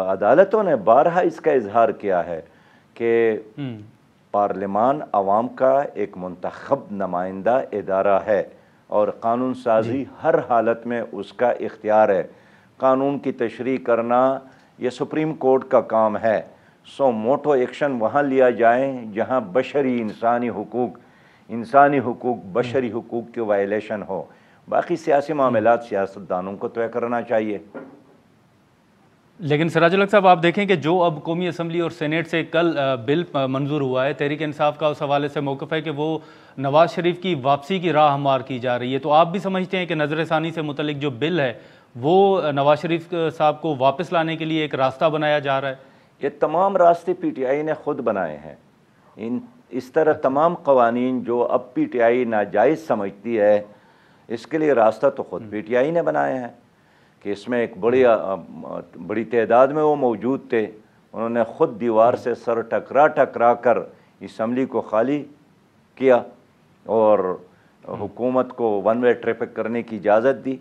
عدالتوں نے بارہا اس کا اظہار کیا ہے کہ پارلیمان عوام کا ایک منتخب نمائندہ ادارہ ہے اور قانون سازی ہر حالت میں اس کا اختیار ہے. قانون کی تشریح کرنا یہ سپریم کورٹ کا کام ہے. سو موٹو ایکشن وہاں لیا جائیں جہاں بشری انسانی حقوق بشری حقوق کی وائلیشن ہو. باقی سیاسی معاملات سیاستدانوں کو طے کرنا چاہیے. لیکن سراج الحق صاحب آپ دیکھیں کہ جو اب قومی اسمبلی اور سینیٹ سے کل بل منظور ہوا ہے، تحریک انصاف کا اس حوالے سے موقف ہے کہ وہ نواز شریف کی واپسی کی راہ ہموار کی جا رہی ہے، تو آپ بھی سمجھتے ہیں کہ نظر ثانی سے متعلق جو بل ہے وہ نواز شریف صاحب کو واپس لانے کے لیے ایک راستہ بنایا جا رہا ہے؟ یہ تمام راستے پی ٹی آئی نے خود بنائے ہیں. اس طرح تمام قوانین جو اب پی ٹی آئی ناجائز سمجھتی ہے، اس کے لیے راستہ تو خود پی ٹی آئی نے بنائے ہیں کہ اس میں ایک بڑی تعداد میں وہ موجود تھے. انہوں نے خود دیوار سے سر ٹکرا کر اسمبلی کو خالی کیا اور حکومت کو ون وے ٹریفک کرنے کی اجازت دی.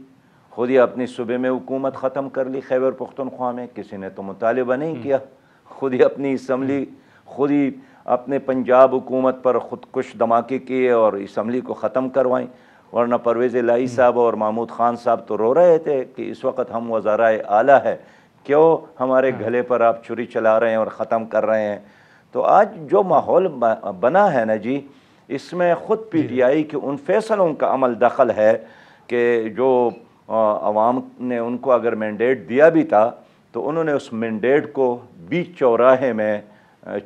خود ہی اپنی صوبے میں حکومت ختم کر لی، خیبر پختونخوا میں. کسی نے تو مطالبہ نہیں کیا. خود ہی اپنی اسمبلی، خود ہی اپنے پنجاب حکومت پر خودکش دھماکے کیے اور اسمبلی کو ختم کروائیں. ورنہ پرویز الہی صاحب اور محمود خان صاحب تو رو رہے تھے کہ اس وقت ہم وزرائے اعلیٰ ہے، کیوں ہمارے گلے پر آپ چھری چلا رہے ہیں اور ختم کر رہے ہیں. تو آج جو ماحول بنا ہے نا جی، اس میں خود پی ٹی آئی کے ان فیصلوں کا عمل دخل ہے کہ جو عوام نے ان کو اگر مینڈیٹ دیا بھی تھا تو انہوں نے اس مینڈیٹ کو بیچ چوراہے میں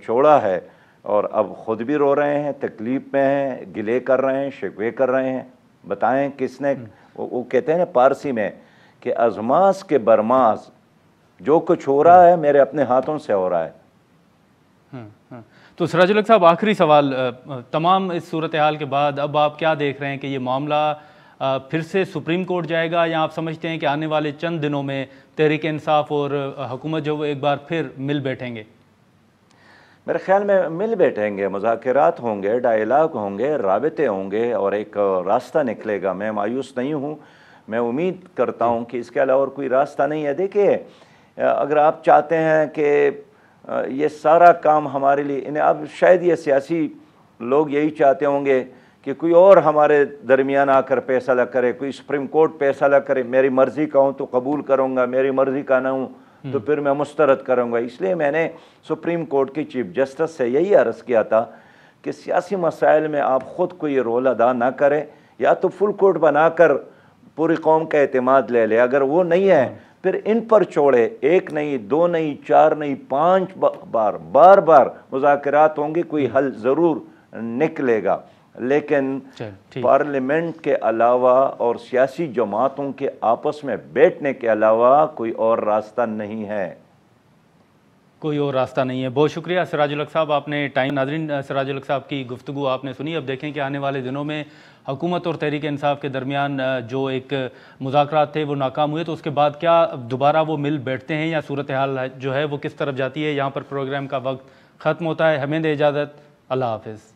چھوڑا ہے اور اب خود بھی رو رہے ہیں، تکلیف میں ہیں، گلے کر رہے ہیں، شکوے کر رہے ہیں. بتائیں کس نے، وہ کہتے ہیں نا پارسی میں کہ ازماس کے برماس، جو کچھ ہو رہا ہے میرے اپنے ہاتھوں سے ہو رہا ہے. تو سراج الحق صاحب آخری سوال، تمام اس صورتحال کے بعد اب آپ کیا دیکھ رہے ہیں کہ یہ معاملہ پھر سے سپریم کورٹ جائے گا یا آپ سمجھتے ہیں کہ آنے والے چند دنوں میں تحریک انصاف اور حکومت جو وہ ایک بار پھر مل بیٹھیں گے؟ میرے خیال میں مل بیٹھیں گے، مذاکرات ہوں گے، ڈائیلاگ ہوں گے، رابطے ہوں گے اور ایک راستہ نکلے گا. میں مایوس نہیں ہوں، میں امید کرتا ہوں کہ اس کے علاوہ اور کوئی راستہ نہیں ہے. دیکھیے اگر آپ چاہتے ہیں کہ یہ سارا کام ہمارے لیے، اب شاید یہ سیاسی لوگ یہی چاہتے ہوں گے کہ کوئی اور ہمارے درمیان آ کر فیصلہ کرے، کوئی سپریم کورٹ فیصلہ کرے، میری مرضی کا ہوں تو قبول کروں گا، میری مرضی کا نہ ہوں تو پھر میں مسترد کروں گا. اس لیے میں نے سپریم کورٹ کے چیف جسٹس سے یہی عرض کیا تھا کہ سیاسی مسائل میں آپ خود کو یہ رول ادا نہ کریں، یا تو فل کوٹ بنا کر پوری قوم کا اعتماد لے لے، اگر وہ نہیں ہے پھر ان پر چھوڑے، 1 نہیں 2 نہیں 4 نہیں 5 بار مذاکرات ہوں گے، کوئی حل ضرور نکلے گا، لیکن پارلیمنٹ کے علاوہ اور سیاسی جماعتوں کے آپس میں بیٹھنے کے علاوہ کوئی اور راستہ نہیں ہے، کوئی اور راستہ نہیں ہے۔ بہت شکریہ سراج الحق صاحب، آپ نے ٹائم۔ ناظرین، سراج الحق صاحب کی گفتگو آپ نے سنی۔ اب دیکھیں کہ آنے والے دنوں میں حکومت اور تحریک انصاف کے درمیان جو ایک مذاکرات تھے وہ ناکام ہوئے، تو اس کے بعد کیا دوبارہ وہ مل بیٹھتے ہیں یا صورتحال جو ہے وہ کس طرف جاتی ہے؟ یہاں پر پروگرام کا وقت ختم ہوتا ہے، ہمیں دے اجازت، اللہ حافظ۔